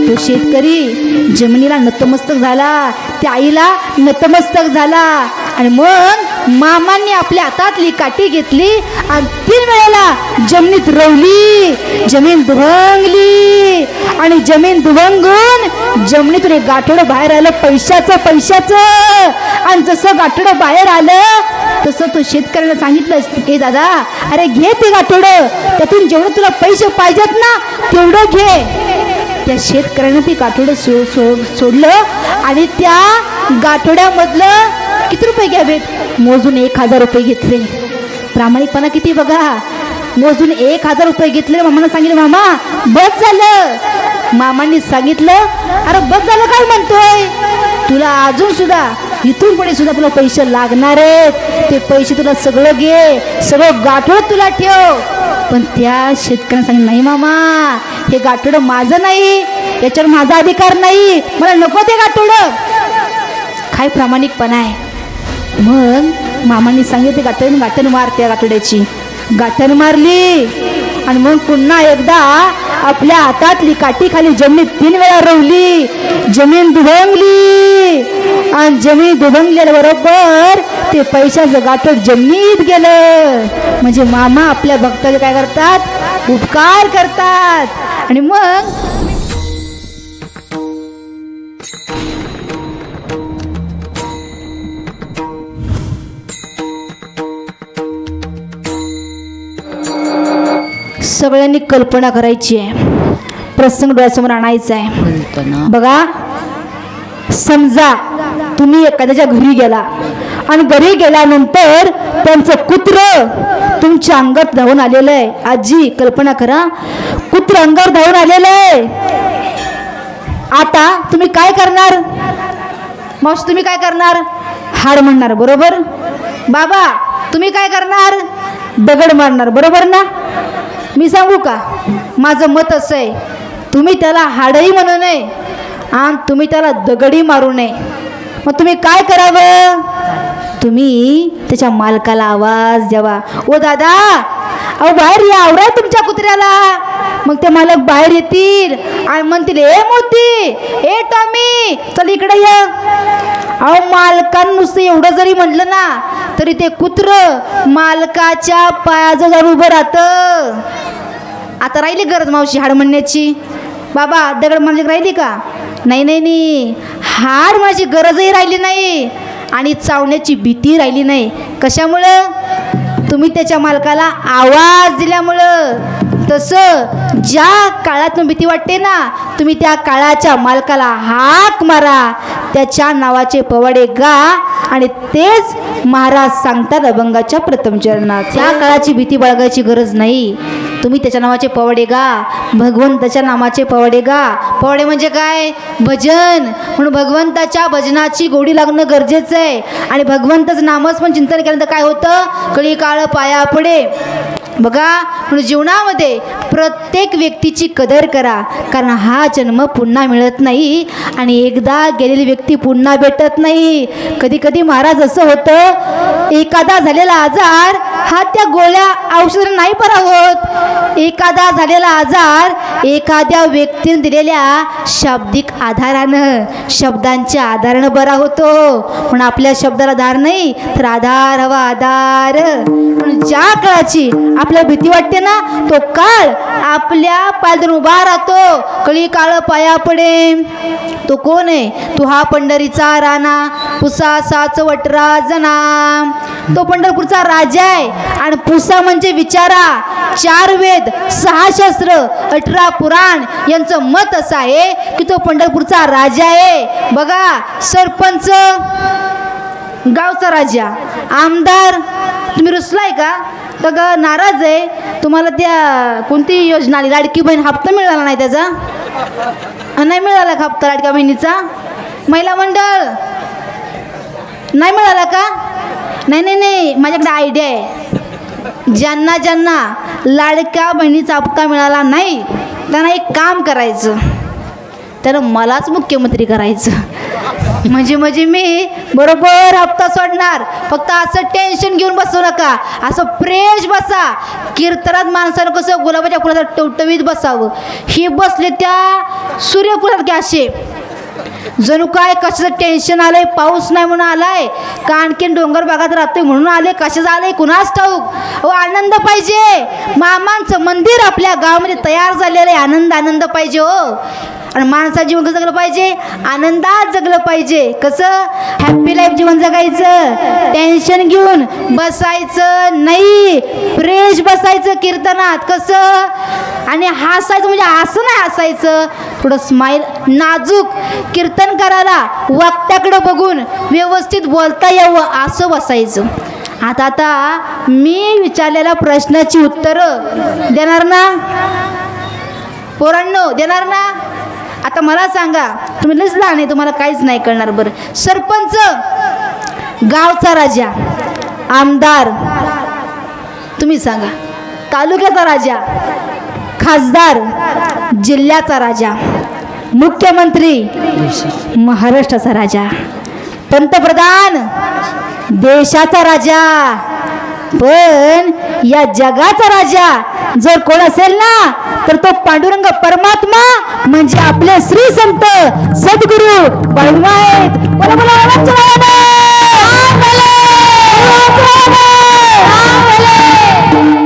तो शेतकरी जमिनीला नतमस्तक झाला, त्या आईला नतमस्तक झाला. आणि मग मामांनी आपल्या हातातली काठी घेतली आणि 3 वेळेला जमिनीत रोवली. जमीन दुभंगली आणि जमीन दुभंगून जमिनीतून एक गाठोडं बाहेर आलं, पैशाचं. आणि जसं गाठोडं बाहेर आलं तसं तो शेतकऱ्याला सांगितलं, हे दादा, अरे घे ते गाठोडं, त्यातून जेवढं तुला पैसे पाहिजेत ना तेवढं घे. त्या शेतकऱ्यानं ते गाठोडं सोडलं आणि त्या गाठोड्यामधलं किती रुपये घ्यावेत, मोजून 1000 रुपये घेतले. प्रामाणिकपणा किती बघा, मोजून 1000 रुपये घेतले. मामानं सांगितलं, मामा बस झालं. मामांनी सांगितलं, अरे बस झालं काय म्हणतोय, तुला अजून सुद्धा इथून पुढे सुद्धा तुला पैसे लागणार आहेत. ते पैसे तुला सगळं घे, सगळं गाठोड तुला ठेव. पण त्या शेतकऱ्याने सांगितलं, नाही मामा, हे गाठोडं माझं नाही, याच्यावर माझा अधिकार नाही, मला नको ते गाठोडं. काय प्रामाणिकपणा आहे. मग मामांनी सांगितलं, गाठण मार, त्या गाठोड्याची गाठण मारली. आणि मग पुन्हा एकदा आपल्या हातातली काठी खाली जमिनीत 3 वेळा रोवली. जमीन दुभंगली आणि जमीन दुभंगल्याबरोबर ते पैशाचं गाठोड जमिनीत गेलं. म्हणजे मामा आपल्या भक्ताचे काय करतात, उपकार करतात. आणि मग सगळ्यांनी कल्पना करायची आहे, प्रसंग डोळ्यासमोर आणायचा आहे. बघा, समजा तुम्ही एखाद्याच्या घरी गेला आणि घरी गेल्यानंतर त्यांचं कुत्र तुमच्या अंगात धावून आलेलं आहे. आजी कल्पना करा, कुत्र अंगावर धावून आलेलं आहे. आता तुम्ही काय करणार मावशी, तुम्ही काय करणार, हाड म्हणणार, बरोबर. बाबा तुम्ही काय करणार, दगड मारणार, बरोबर ना. मी सांगू का, माझं मत असं आहे, तुम्ही त्याला हाडही म्हणू नये आणि तुम्ही त्याला दगडही मारू नये. मग तुम्ही काय करावं, तुम्ही त्याच्या मालकाला आवाज द्यावा, ओ दादा, अहो बाहेर या, आवरा तुमच्या कुत्र्याला. मग ते मालक बाहेर येतील आणि म्हणतील, ए मोती, ए टॉमी, चल इकडे ये. अहो मालकानं नुसतं एवढं जरी म्हटलं ना तरी ते कुत्र मालकाच्या पायाजवळ जाऊन उभं राहतं. आता राहिली गरज मावशी हाड म्हणण्याची, बाबा दगड म्हणजे राहिली का, नाही, हाड माझी गरजही राहिली नाही आणि चावण्याची भीती राहिली नाही. कशामुळं, तुम्ही त्याच्या मालकाला आवाज दिल्यामुळं. तसं ज्या काळात भीती वाटते ना, तुम्ही त्या काळाच्या मालकाला हाक मारा, त्याच्या नावाचे पवाडे गा आणि तेच महाराज सांगतात अभंगाच्या प्रथम चरणात. त्या काळाची भीती बाळगायची गरज नाही, तुम्ही त्याच्या नावाचे पवाडे गा, भगवंताच्या नामाचे पवाडे गा. पवाडे म्हणजे काय, भजन. म्हणून भगवंताच्या भजनाची गोडी लागणं गरजेचं आहे. आणि भगवंताचं नामच पण चिंतन केल्यानंतर काय होतं, कळी काळ पाया पडे. बघा, म्हणून जीवनामध्ये प्रत्येक व्यक्तीची कदर करा, कारण हा जन्म पुन्हा मिळत नाही आणि एकदा गेलेली व्यक्ती पुन्हा भेटत नाही. कधी कधी महाराज असं होतं, एखादा झालेला आजार हा त्या गोळ्या औषधाने नाही बरा होत. एखादा झालेला आजार एखाद्या व्यक्तीने दिलेल्या शाब्दिक आधारानं, शब्दांच्या आधारानं बरा होतो. म्हणून आपल्या शब्दाला आधार नाही तर आधार हवा, आधार. म्हणून ज्या काळाची आपल्याला भीती वाटते ना, तो काळ आपल्या पायातून उभा राहतो. कळी काळ पाया पडे. तो कोण आहे, तो हा पंढरीचा राणा, पुसा साच वटराजना. तो पंढरपूरचा राजा आहे. आणि पुसा म्हणजे विचारा, 4 वेद, 6 शास्त्र, 18 पुराण यांचं मत असं आहे की तो पंढरपूरचा राजा आहे. बघा, सरपंच गावचा राजा, आमदार, तुम्ही रुसलाय का, तर नाराज आहे. तुम्हाला त्या कोणती योजना आली, लाडकी बहीण हप्ता मिळाला नाही, त्याचा नाही मिळाला का हप्ता लाडक्या बहिणीचा. महिला मंडळ नाही मिळाला का, नाही, माझ्याकडे आयडिया आहे. ज्यांना लाडक्या बहिणीचा हप्ता मिळाला नाही त्यांना एक काम करायचं, त्यानं मलाच मुख्यमंत्री करायचं. म्हणजे मी बरोबर हप्ता सोडणार. फक्त असं टेन्शन घेऊन बसू नका, असं फ्रेश बसा. कीर्तनात माणसानं कसं गुलाबाच्या फुलाचा टवटवीत बसावं, ही बसले त्या सूर्यफुलात असे. जणू काय कशाचं टेन्शन आलंय, पाऊस नाही म्हणून आलाय का आणखीन डोंगर भागात राहतोय म्हणून आले, कशाचं आलंय कुणास ठाऊक. अहो आनंद पाहिजे. मामांचं मंदिर आपल्या गावामध्ये तयार झालेलं आहे. आनंद पाहिजे हो. आणि माणसाचं जीवन कसं जगलं पाहिजे, आनंदात जगलं पाहिजे. कसं हॅप्पी लाईफ जीवन जगायचं, टेन्शन घेऊन बसायचं नाही, फ्रेश बसायचं कीर्तनात. कसं आणि हसायचं म्हणजे असं नाही हसायचं, थोडं स्माईल नाजूक कीर्तन करायला वक्त्याकडं बघून व्यवस्थित बोलता यावं असं बसायचं. आता मी विचारलेल्या प्रश्नाची उत्तरं देणार ना पोरांनो, देणार ना? आता मला सांगा, तुम्ही लस लहान आहे, तुम्हाला काहीच नाही कळणार. बरं, सरपंच गावचा राजा, आमदार तुम्ही सांगा, तालुक्याचा राजा, खासदार जिल्ह्याचा राजा, मुख्यमंत्री महाराष्ट्राचा राजा, पंतप्रधान देशाचा राजा. पण या जगाचा राजा जर कोण असेल ना तर तो पांडुरंग परमात्मा, म्हणजे आपले श्री संत सद्गुरु बाळूमा आहेत. बोला बोला.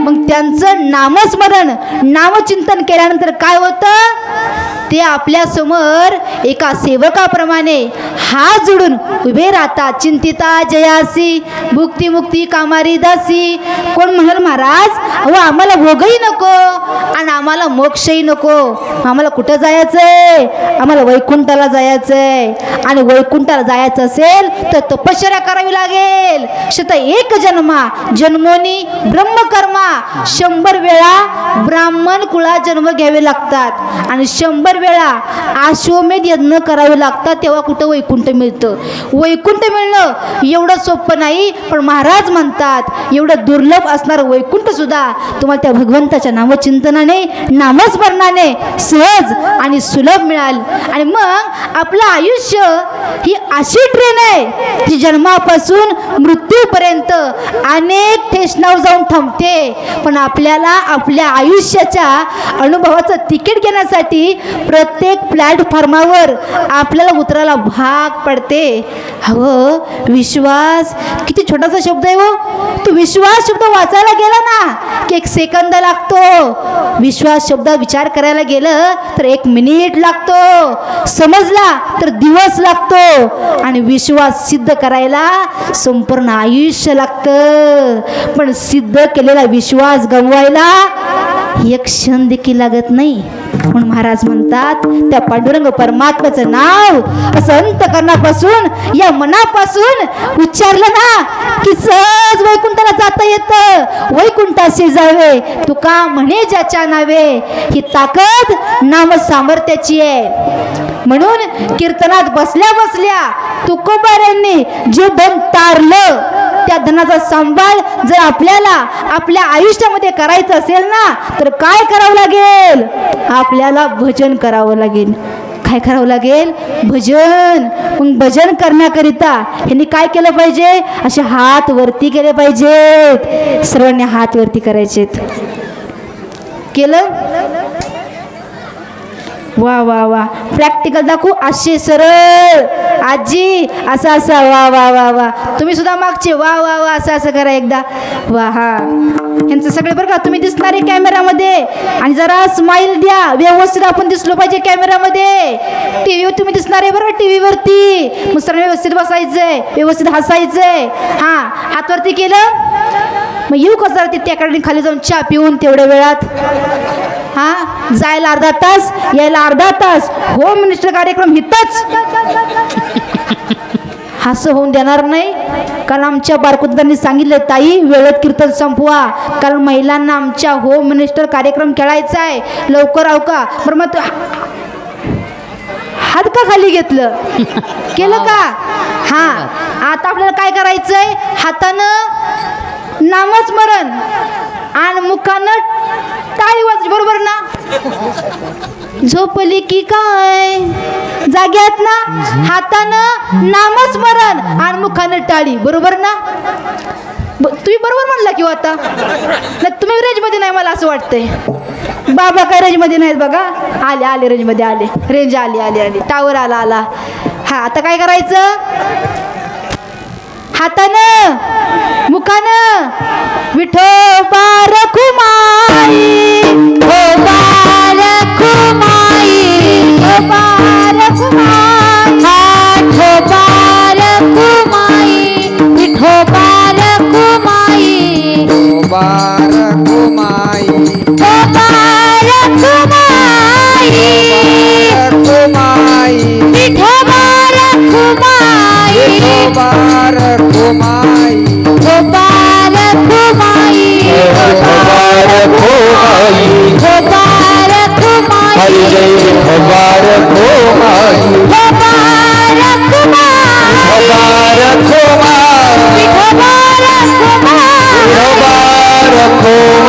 मग त्यांचं नामस्मरण नामचिंतन केल्यानंतर काय होतं, ते आपल्या समोर एका सेवकाप्रमाणे हात जोडून उभे राहतात. चिंतिता जयासी भुक्ती मुक्ती कामारी दासी. कोण म्हणाल महाराज, अहो आम्हाला भोगही नको आणि आम्हाला मोक्षही नको, आम्हाला कुठं जायचंय, आम्हाला वैकुंठाला जायचंय. आणि वैकुंठाला जायचं असेल तर तपश्चर्या करावी लागेल. एक जन्मा जन्मोनी ब्रह्मकर्मा, 100 वेळा ब्राह्मण कुळात जन्म घ्यावे लागतात आणि 100 वेळा अश्वमेध यज्ञ करावे लागतात, तेव्हा कुठं वैकुंठ मिळतं. वैकुंठ मिळणं एवढं सोपं नाही, पण महाराज म्हणतात एवढं दुर्लभ असणारं वैकुंठ सुद्धा तुम्हाला त्या भगवंताच्या नामचिंतनाने नामस्मरणाने सहज आणि सुलभ मिळाल. आणि मग आपलं आयुष्य ही अशी ट्रेन आहे जी जन्मापासून मृत्यूपर्यंत अनेक स्टेशनावर जाऊन थांबते, पण आपल्याला आपल्या आयुष्याच्या अनुभवाचं तिकीट घेण्यासाठी प्रत्येक प्लॅटफॉर्मावर आपल्याला उतरायला भाग पडते. हवं विश्वास किती छोटासा शब्द आहे हो. तो विश्वास शब्द वाचायला गेला ना की 1 सेकंद लागतो. विश्वास शब्द विचार करायला गेलं तर 1 मिनिट लागतो, समजला तर दिवस लागतो, आणि विश्वास सिद्ध करायला संपूर्ण आयुष्य लागतं. पण सिद्ध केलेला विश्वास गमवायला 1 क्षण देखील लागत नाही. म्हणून महाराज म्हणतात त्या पांडुरंग परमात्म्याचं नाव असं अंतकरणापासून या मनापासून उच्चारलं ना की सहज वैकुंठाला जाता येतं. वैकुंठाशी जावे तुका म्हणे ज्याच्या नावे, ही ताकद नाम सामर्थ्याची आहे. म्हणून कीर्तनात बसल्या बसल्या तुकोबाऱ्यांनी जे धन तारलं, त्या धनाचा सांभाळ जर आपल्याला आपल्या आयुष्यामध्ये करायचं असेल ना तर काय करावं लागेल, आपल्याला भजन करावं लागेल. काय करावं लागेल, भजन. मग भजन करण्याकरिता ह्यांनी काय केलं पाहिजे, असे हात वरती केले पाहिजेत. सर्वांनी हात वरती करायचेत. केलं, वा वा वा. प्रॅक्टिकल दाखवू, असे सरळ आजी असं असं, वा वा वा वा. तुम्ही सुद्धा मागचे वा वा वा, असं असं करा एकदा, वा. हा ह्यांचं सगळे बरं का, तुम्ही दिसणारे कॅमेरामध्ये, आणि जरा स्माईल द्या, व्यवस्थित आपण दिसलो पाहिजे कॅमेरामध्ये. टीव्हीवर तुम्ही दिसणारे बरं, टीव्हीवरती मग सर्व व्यवस्थित बसायचंय, व्यवस्थित हसायचंय. हा हातवरती केलं, मग येऊ का जरा ते त्याकडे खाली जाऊन चहा पिऊन तेवढ्या वेळात. हा जायला अर्धा तास, यायला अर्धा तास, होम मिनिस्टर कार्यक्रम हितच. असं होऊन देणार नाही, कारण आमच्या बारकुदांनी सांगितलं ताई वेळेत कीर्तन संपवा, कारण महिलांना आमच्या होम मिनिस्टर कार्यक्रम खेळायचा आहे, लवकर आव का. बरं मग हात का खाली घेतलं, केलं का. हा आता आपल्याला काय करायचंय, हातानं नामस्मरण आणि मुखानं टाळी वाजली, बरोबर ना. झोपली की काय जाग्यात ना, हातानं नामस्मरण आणि मुखानं टाळी, बरोबर ना? तुम्ही बरोबर म्हणला किंवा आता नाही, तुम्ही रेंजमध्ये नाही मला असं वाटतंय. बाबा काय रेंजमध्ये नाहीत बघा. आले आले रेंजमध्ये आले, रेंज आली आली आली, टावर आला आला. हा आता काय करायचं, हातानं मुखानं विठोबा रखुमाई, विठोबा रखुमाई, विठोबा रखुमाई, विठोबा रखुमाई, विठोबा रखुमाई, विठोबा रखुमाई, विठोबा रखुमाई, रखुमाई, विठोबा रखुमाई, विठोबा रखुमाई, विठोबा रखुमाई, विठोबा रखुमाई, विठोबा रखुमाई, हरी जय विठोबा रखुमाई, विठोबा रखुमाई, विठोबा रखुमाई, विठोबा रखुमाई, विठोबा रखुमाई, विठोबा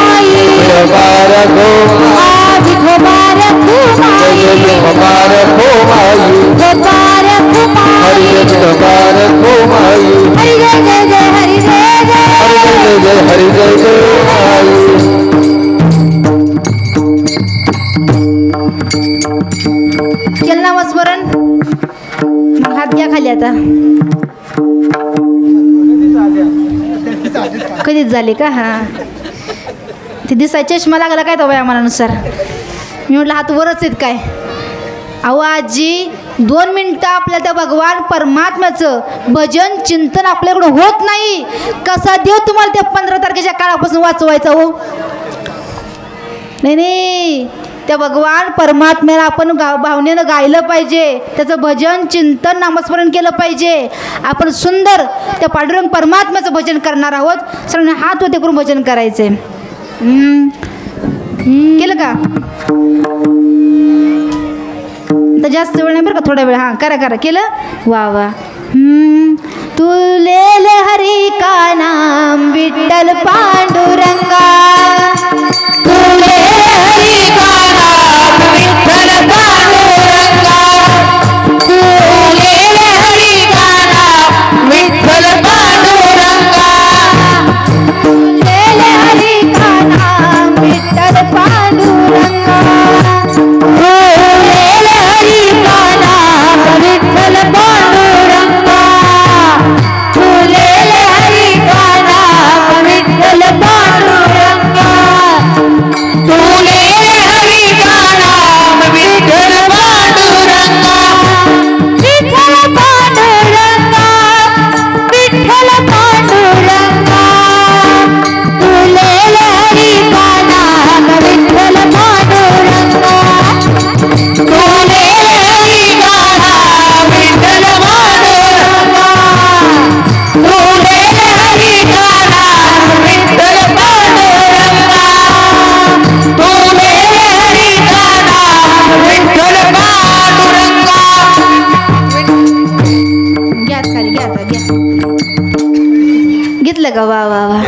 रखुमाई, विठोबा रखुमाई, विठोबा रखुमाई, जय विठोबा रखुमाई, विठोबा हरी रखुमाई, जय विठोबा रखुमाई, हरि जय जय जय हरि जय जय, हरी जय जय आई. केलं नामस्मरण. मग हात घ्या खाली आता. कधीच झाले का? हा ते दिसायचे चष्मा लागला काय तो वयामानानुसार. मी म्हटलं हात वरच आहेत काय. अहो आजी 2 मिनटं आपल्या त्या भगवान परमात्म्याचं भजन चिंतन आपल्याकडं होत नाही. कसा देव तुम्हाला त्या 15 तारखेच्या काळापासून वाचवायचा हो? नाही नाही, त्या भगवान परमात्म्याला आपण भावनेनं गायलं पाहिजे. त्याचं भजन चिंतन नामस्मरण केलं पाहिजे. आपण सुंदर त्या पांडुरंग परमात्म्याचं भजन करणार आहोत. सर्वांनी हात होते करून भजन करायचे. केलं का? तर जास्त वेळ नाही बरं का, थोडा वेळ. हां करा करा. केलं? वा वा. तुलेल हरी का नाम विठ्ठल पांडुरंगा, तुलेल हरी का नाम विठ्ठल पांडुरंगा, तुलेल हरी का नाम विठ्ठल पांडुरंगा, तुलेल हरी का नाम विठ्ठल पांडुरंगा, तुलेल हरी का नाम विठ्ठल पांडुरंगा, तुलेल हरी का नाम विठ्ठल पांडुरंगा, तुलेल हरी का नाम विठ्ठल पांडुरंगा, विठ्ठल पांडुरंगा, विठ्ठल पांडुरंगा, तुलेल हरी का नाम विठ्ठल पांडुरंगा, तुलेल हरी का नाम विठ्ठल पांडुरंगा, तुलेल हरी का नाम विठ्ठल पांडुरंगा, तुलेल हरी का नाम विठ्ठल पांडुरंगा. घ्या खाली, घ्या आता, घ्या. घेतलं का? वा वा वा.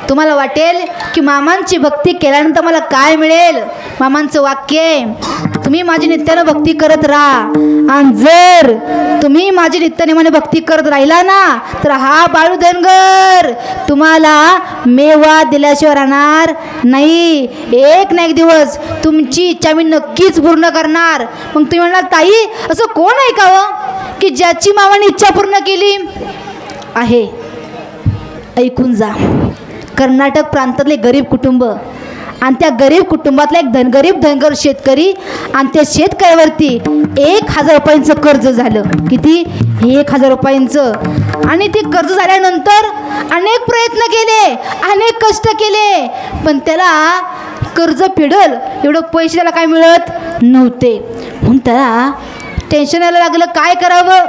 तुम्हाला वाटेल की मामांची भक्ती केल्यानंतर मला काय मिळेल. मामांचं वाक्य आहे, तुम्ही माझी नित्यानं भक्ती करत राहा. आणि जर तुम्ही माझी नित्यनेमाने भक्ती करत राहिला ना, तर हा बाळू धनगर तुम्हाला मेवा दिल्याशिवाय राहणार नाही. एक ना एक दिवस तुमची इच्छा मी नक्कीच पूर्ण करणार. मग तुम्ही म्हणाल ताई असं कोण आहे का हो की ज्याची मामाने इच्छा पूर्ण केली आहे? ऐकून जा. कर्नाटक प्रांतातले गरीब कुटुंब आणि त्या गरीब कुटुंबातला एक गरीब धनगर शेतकरी, आणि त्या शेतकऱ्यावरती 1000 रुपयांचं कर्ज झालं. किती? 1000 रुपयांचं. आणि ते कर्ज झाल्यानंतर अनेक प्रयत्न केले, अनेक कष्ट केले, पण त्याला कर्ज फेडल एवढं पैसे त्याला काय मिळत नव्हते. म्हणून त्याला टेन्शन यायला लागलं, काय करावं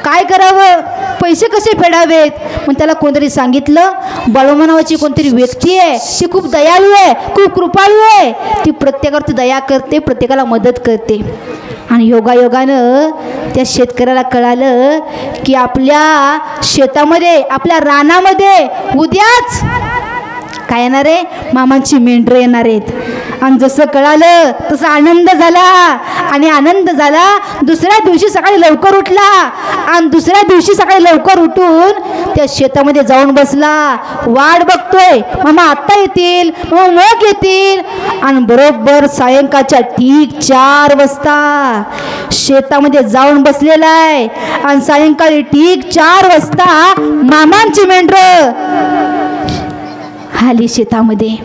काय करावं, पैसे कसे फेडावेत. मग त्याला कोणतरी सांगितलं, बाळूमा नावाची कोणतरी व्यक्ती आहे, ती खूप दयाळू आहे, खूप कृपाळू आहे, ती प्रत्येकावरती दया करते, प्रत्येकाला मदत करते. आणि योगायोगानं त्या शेतकऱ्याला कळालं की आपल्या शेतामध्ये, आपल्या रानामध्ये उद्याच काय येणार आहे, मामांची मेंढरं येणार आहेत. आणि जसं कळालं तसा आनंद झाला. आणि आनंद झाला, दुसऱ्या दिवशी सकाळी लवकर उठला आणि दुसऱ्या दिवशी सकाळी लवकर उठून त्या शेतामध्ये जाऊन बसला. वाट बघतोय, मामा आत्ता येतील, मामा मग येतील. आणि बरोबर सायंकाळच्या ठीक 4 वाजता शेतामध्ये जाऊन बसलेला आहे. आणि सायंकाळी ठीक 4 वाजता मामांची मेंढरं आली शेतामध्ये.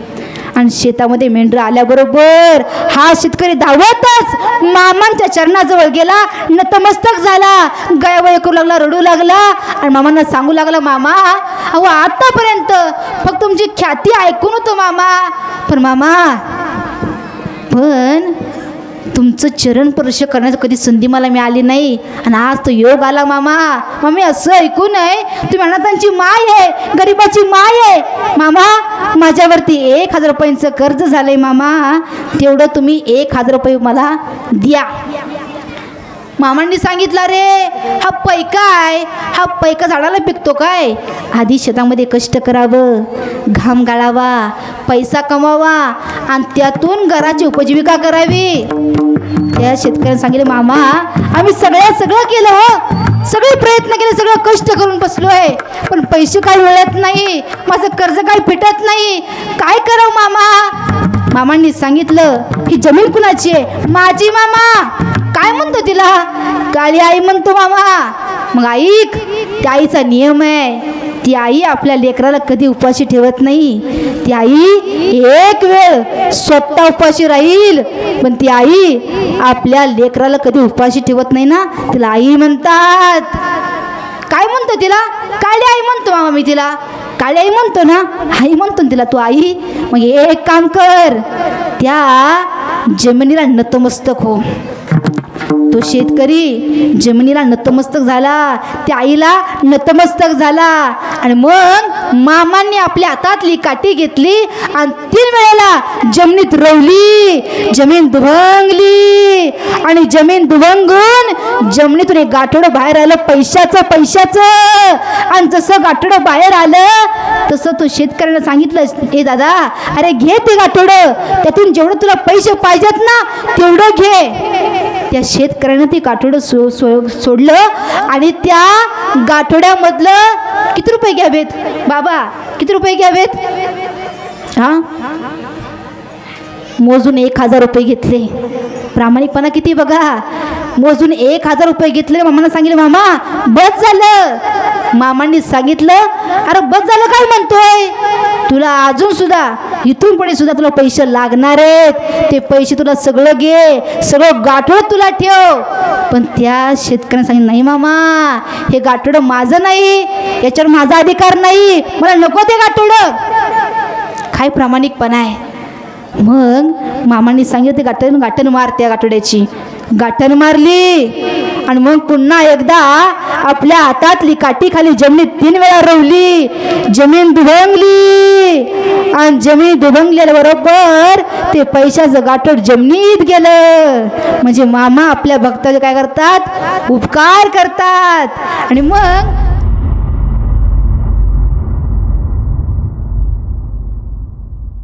आणि शेतामध्ये मेंढरं आल्याबरोबर हा शेतकरी धावतच मामांच्या चरणाजवळ गेला, नतमस्तक झाला, गयावय करू लागला, रडू लागला. आणि मामांना सांगू लागला, मामा अहो आतापर्यंत फक्त तुमची ख्याती ऐकून होतं मामा, पण तुमचं चरण स्पर्श करण्याची कधी संधी मला मिळाली नाही. आणि आज तो योग आला मामा. मम्मी असं ऐकू नये, तुम्ही अनाथांची माय आहे, गरिबाची माय आहे. मामा माझ्यावरती 1000 रुपयांचं कर्ज झालंय मामा, तेवढं तुम्ही 1000 रुपये मला द्या. मामांनी सांगितलं, रे हा पैका आहे, हा पैका झाडाला पिकतो काय? आधी शेतामध्ये कष्ट करावं, घाम गाळावा, पैसा कमावा आणि त्यातून घराची उपजीविका करावी. त्या शेतकऱ्यांनी सांगितलं, मामा आम्ही सगळं केलं हो, सगळे प्रयत्न केले, सगळं कष्ट करून बसलो आहे, पण पैसे काही मिळत नाही, माझं कर्ज काही फिटत नाही, काय करावं मामा? मामांनी सांगितलं, ही जमीन कुणाची आहे? माझी मामा. काय म्हणतो तिला? काळी आई म्हणतो मामा. मग ऐक, त्या आईचा नियम आहे, ती आई आपल्या लेकराला कधी उपाशी ठेवत नाही. ती आई एक वेळ स्वतः उपाशी राहील, पण ती आई आपल्या लेकराला कधी उपाशी ठेवत नाही ना, तिला आई म्हणतात. काय म्हणतो तिला? काळी आई म्हणतो मामा मी तिला. काळी आई म्हणतो ना, आई म्हणतो ना तिला तू आई. मग एक काम कर, त्या जमिनीला नतमस्तक हो. तो शेतकरी जमिनीला नतमस्तक झाला, त्या आईला नतमस्तक झाला. आणि मग मामांनी आपल्या हातातली काठी घेतली आणि 3 वेळेला जमिनीत रोवली. जमीन दुभंगली आणि जमीन दुभंगून जमिनीतून एक गाठोडं बाहेर आलं, पैशाचं. आणि जसं गाठोडं बाहेर आलं तसं तो शेतकऱ्याला सांगितलं, ए दादा अरे घे ते गाठोडं, त्यातून जेवढं तुला पैसे पाहिजेत ना तेवढं घे. त्या शेतकऱ्यानं ते गाठोडं सोडलं आणि त्या गाठोड्यामधलं किती रुपये घ्यावेत बाबा, किती रुपये घ्यावेत? हा, मोजून 1000 रुपये घेतले. प्रामाणिकपणा किती बघा, मोजून 1000 रुपये घेतले. मामांना सांगितलं, मामा बस झालं. मामांनी सांगितलं, अरे बस झालं काय म्हणतोय, तुला अजून सुद्धा इथून पुढे सुद्धा तुला पैसे लागणार आहेत, ते पैसे तुला सगळं घे, सगळं गाठोड तुला ठेव. पण त्या शेतकऱ्याने सांगितलं, नाही मामा हे गाठोडं माझं नाही, याच्यावर माझा अधिकार नाही, मला नको ते गाठोडं. काय प्रामाणिकपणा आहे. मग मामांनी सांगितलं, ते गाठण मार, त्या गाठोड्याची गाठण मारली. आणि मग पुन्हा एकदा आपल्या हातातली काठी खाली जमिनीत 3 वेळा रोवली. जमीन दुभंगली आणि जमीन दुभंगल्याबरोबर ते पैशाचं गाठोड जमिनीत गेलं. म्हणजे मामा आपल्या भक्ताचे काय करतात, उपकार करतात. आणि मग